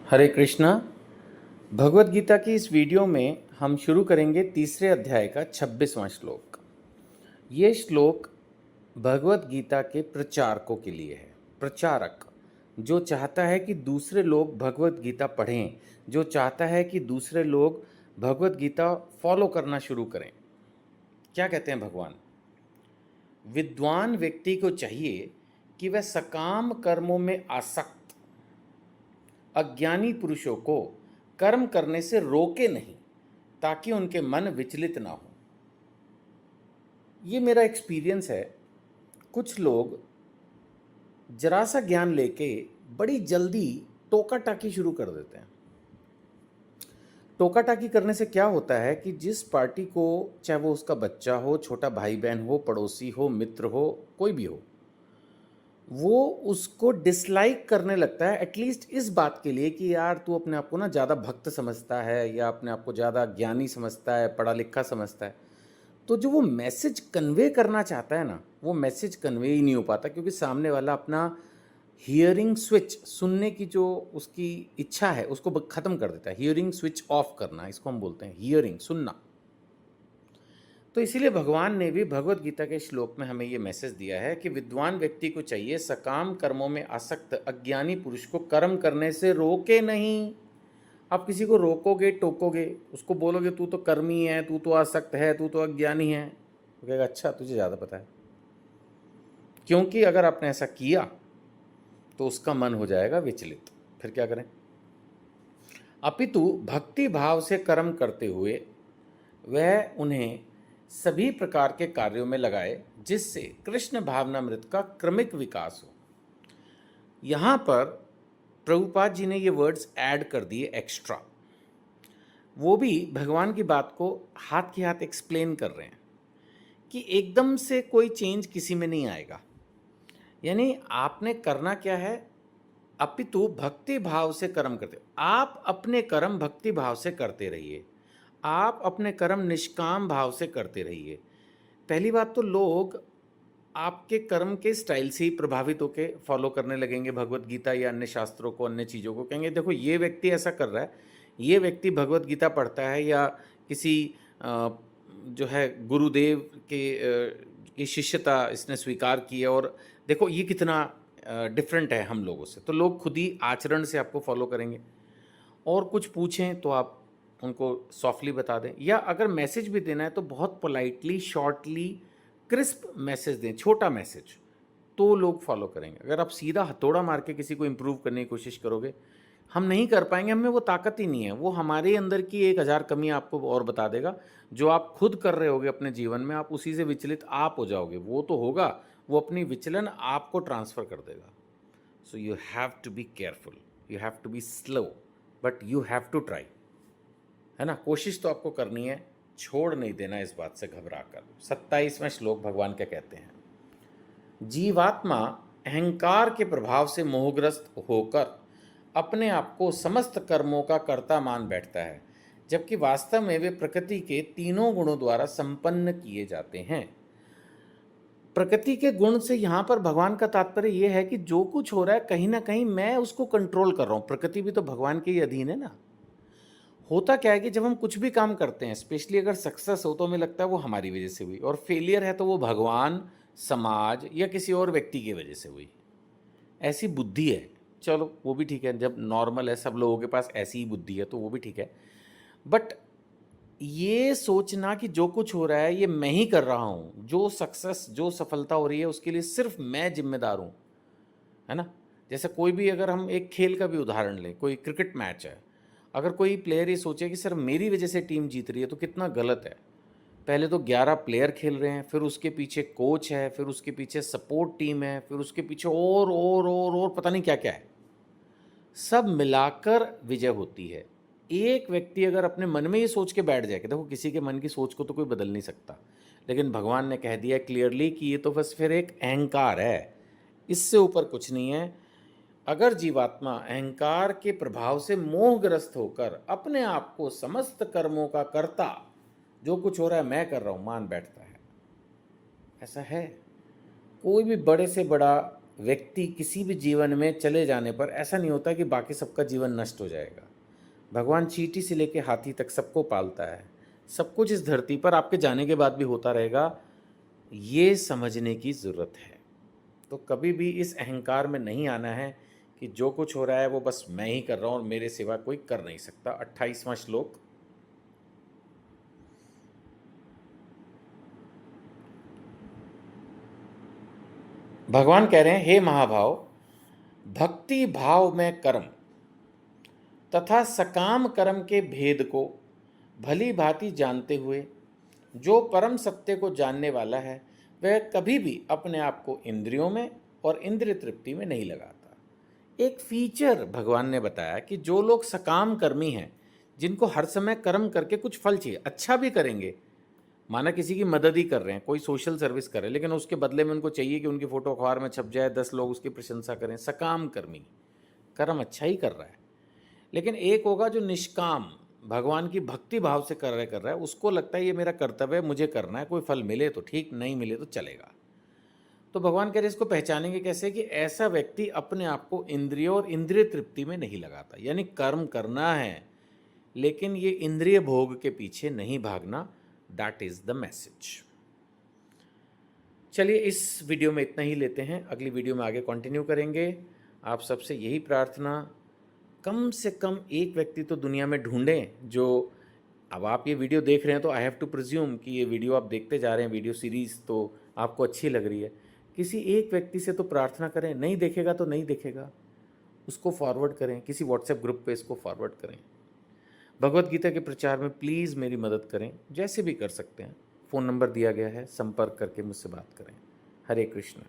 हरे कृष्णा। भगवत गीता की इस वीडियो में हम शुरू करेंगे तीसरे अध्याय का 26वां श्लोक। ये श्लोक भगवत गीता के प्रचारकों के लिए है। प्रचारक जो चाहता है कि दूसरे लोग भगवत गीता पढ़ें, जो चाहता है कि दूसरे लोग भगवत गीता फॉलो करना शुरू करें। क्या कहते हैं भगवान? विद्वान व्यक्ति को चाहिए कि वह सकाम कर्मों में आसक्त अज्ञानी पुरुषों को कर्म करने से रोके नहीं, ताकि उनके मन विचलित ना हो। ये मेरा एक्सपीरियंस है। कुछ लोग जरा सा ज्ञान लेके बड़ी जल्दी टोका टाकी शुरू कर देते हैं। टोका टाकी करने से क्या होता है कि जिस पार्टी को, चाहे वो उसका बच्चा हो, छोटा भाई बहन हो, पड़ोसी हो, मित्र हो, कोई भी हो, वो उसको डिसलाइक करने लगता है एटलीस्ट इस बात के लिए कि यार तू अपने आप को ना ज़्यादा भक्त समझता है, या अपने आप को ज़्यादा ज्ञानी समझता है, पढ़ा लिखा समझता है। तो जो वो मैसेज कन्वे करना चाहता है ना, वो मैसेज कन्वे ही नहीं हो पाता, क्योंकि सामने वाला अपना हियरिंग स्विच, सुनने की जो उसकी इच्छा है उसको ख़त्म कर देता है। हियरिंग स्विच ऑफ करना, इसको हम बोलते हैं हियरिंग, सुनना। तो इसीलिए भगवान ने भी भगवत गीता के श्लोक में हमें ये मैसेज दिया है कि विद्वान व्यक्ति को चाहिए सकाम कर्मों में आसक्त अज्ञानी पुरुष को कर्म करने से रोके नहीं। आप किसी को रोकोगे, टोकोगे, उसको बोलोगे तू तो कर्मी है, तू तो आसक्त है, तू तो अज्ञानी है, वो कहेगा अच्छा तुझे ज़्यादा पता है। क्योंकि अगर आपने ऐसा किया तो उसका मन हो जाएगा विचलित। फिर क्या करें? अपितु भक्ति भाव से कर्म करते हुए वह उन्हें सभी प्रकार के कार्यों में लगाए, जिससे कृष्ण भावनामृत का क्रमिक विकास हो। यहाँ पर प्रभुपाद जी ने ये वर्ड्स ऐड कर दिए एक्स्ट्रा। वो भी भगवान की बात को हाथ के हाथ एक्सप्लेन कर रहे हैं कि एकदम से कोई चेंज किसी में नहीं आएगा। यानी आपने करना क्या है? अपितु भक्ति भाव से कर्म करते हो। आप अपने कर्म भक्ति भाव से करते रहिए। आप अपने कर्म निष्काम भाव से करते रहिए। पहली बात तो लोग आपके कर्म के स्टाइल से ही प्रभावित होकर फॉलो करने लगेंगे भगवत गीता या अन्य शास्त्रों को, अन्य चीज़ों को। कहेंगे देखो ये व्यक्ति ऐसा कर रहा है, ये व्यक्ति भगवत गीता पढ़ता है, या किसी जो है गुरुदेव की शिष्यता इसने स्वीकार की है, और देखो ये कितना डिफरेंट है हम लोगों से। तो लोग खुद ही आचरण से आपको फॉलो करेंगे। और कुछ पूछें तो आप उनको सॉफ्टली बता दें, या अगर मैसेज भी देना है तो बहुत पोलाइटली, शॉर्टली, क्रिस्प मैसेज दें, छोटा मैसेज, तो लोग फॉलो करेंगे। अगर आप सीधा हथौड़ा मार के किसी को इम्प्रूव करने की कोशिश करोगे, हम नहीं कर पाएंगे, हमें वो ताकत ही नहीं है। वो हमारे अंदर की 1000 कमी आपको और बता देगा। जो आप खुद कर रहे होगे अपने जीवन में, आप उसी से विचलित आप हो जाओगे। वो तो होगा, वो अपनी विचलन आपको ट्रांसफ़र कर देगा। So you have to be careful, you have to be slow, but you have to try, है ना। कोशिश तो आपको करनी है, छोड़ नहीं देना इस बात से घबरा कर। 27वां श्लोक भगवान क्या कहते हैं? जीवात्मा अहंकार के प्रभाव से मोहग्रस्त होकर अपने आप को समस्त कर्मों का कर्ता मान बैठता है, जबकि वास्तव में वे प्रकृति के तीनों गुणों द्वारा संपन्न किए जाते हैं। प्रकृति के गुण से यहाँ पर भगवान का तात्पर्य ये है कि जो कुछ हो रहा है कहीं ना कहीं मैं उसको कंट्रोल कर रहा हूँ। प्रकृति भी तो भगवान के ही अधीन है ना। होता क्या है कि जब हम कुछ भी काम करते हैं, स्पेशली अगर सक्सेस हो, तो हमें लगता है वो हमारी वजह से हुई, और फेलियर है तो वो भगवान, समाज या किसी और व्यक्ति की वजह से हुई। ऐसी बुद्धि है। चलो वो भी ठीक है, जब नॉर्मल है, सब लोगों के पास ऐसी ही बुद्धि है, तो वो भी ठीक है। बट ये सोचना कि जो कुछ हो रहा है ये मैं ही कर रहा हूँ, जो सक्सेस, जो सफलता हो रही है उसके लिए सिर्फ मैं जिम्मेदार हूँ, है ना। जैसे कोई भी, अगर हम एक खेल का भी उदाहरण लें, कोई क्रिकेट मैच है, अगर कोई प्लेयर ये सोचे कि सर मेरी वजह से टीम जीत रही है, तो कितना गलत है। पहले तो 11 प्लेयर खेल रहे हैं, फिर उसके पीछे कोच है, फिर उसके पीछे सपोर्ट टीम है, फिर उसके पीछे और पता नहीं क्या क्या है। सब मिलाकर विजय होती है। एक व्यक्ति अगर अपने मन में ये सोच के बैठ जाए कि देखो किसी के मन की सोच को तो कोई बदल नहीं सकता, लेकिन भगवान ने कह दिया क्लियरली कि ये तो बस फिर एक अहंकार है, इससे ऊपर कुछ नहीं है। अगर जीवात्मा अहंकार के प्रभाव से मोहग्रस्त होकर अपने आप को समस्त कर्मों का कर्ता, जो कुछ हो रहा है मैं कर रहा हूँ, मान बैठता है, ऐसा है। कोई भी बड़े से बड़ा व्यक्ति किसी भी जीवन में चले जाने पर ऐसा नहीं होता कि बाकी सबका जीवन नष्ट हो जाएगा। भगवान चींटी से लेके हाथी तक सबको पालता है। सब कुछ इस धरती पर आपके जाने के बाद भी होता रहेगा, ये समझने की ज़रूरत है। तो कभी भी इस अहंकार में नहीं आना है कि जो कुछ हो रहा है वो बस मैं ही कर रहा हूँ और मेरे सिवा कोई कर नहीं सकता। 28वां श्लोक। भगवान कह रहे हैं, हे महाभाव, भक्ति भाव में कर्म तथा सकाम कर्म के भेद को भली भांति जानते हुए जो परम सत्य को जानने वाला है वह कभी भी अपने आप को इंद्रियों में और इंद्रिय तृप्ति में नहीं लगाता। एक फीचर भगवान ने बताया कि जो लोग सकाम कर्मी हैं, जिनको हर समय कर्म करके कुछ फल चाहिए, अच्छा भी करेंगे, माना किसी की मदद ही कर रहे हैं, कोई सोशल सर्विस कर रहे हैं, लेकिन उसके बदले में उनको चाहिए कि उनकी फ़ोटो अखबार में छप जाए, 10 लोग उसकी प्रशंसा करें, सकाम कर्मी, कर्म अच्छा ही कर रहा है। लेकिन एक होगा जो निष्काम, भगवान की भक्ति भाव से कर रहा है, उसको लगता है ये मेरा कर्तव्य है, मुझे करना है, कोई फल मिले तो ठीक, नहीं मिले तो चलेगा। तो भगवान कह रहे इसको पहचानेंगे कैसे कि ऐसा व्यक्ति अपने आप को इंद्रियों और इंद्रिय तृप्ति में नहीं लगाता। यानी कर्म करना है लेकिन ये इंद्रिय भोग के पीछे नहीं भागना। That is the message. चलिए इस वीडियो में इतना ही लेते हैं, अगली वीडियो में आगे कंटिन्यू करेंगे। आप सबसे यही प्रार्थना, कम से कम एक व्यक्ति तो दुनिया में ढूंढें जो, अब आप ये वीडियो देख रहे हैं तो आई हैव टू प्रिज्यूम कि ये वीडियो आप देखते जा रहे हैं, वीडियो सीरीज़ तो आपको अच्छी लग रही है। किसी एक व्यक्ति से तो प्रार्थना करें, नहीं देखेगा तो नहीं देखेगा, उसको फॉरवर्ड करें, किसी व्हाट्सएप ग्रुप पे इसको फॉरवर्ड करें। भगवत गीता के प्रचार में प्लीज़ मेरी मदद करें, जैसे भी कर सकते हैं। फ़ोन नंबर दिया गया है, संपर्क करके मुझसे बात करें। हरे कृष्ण।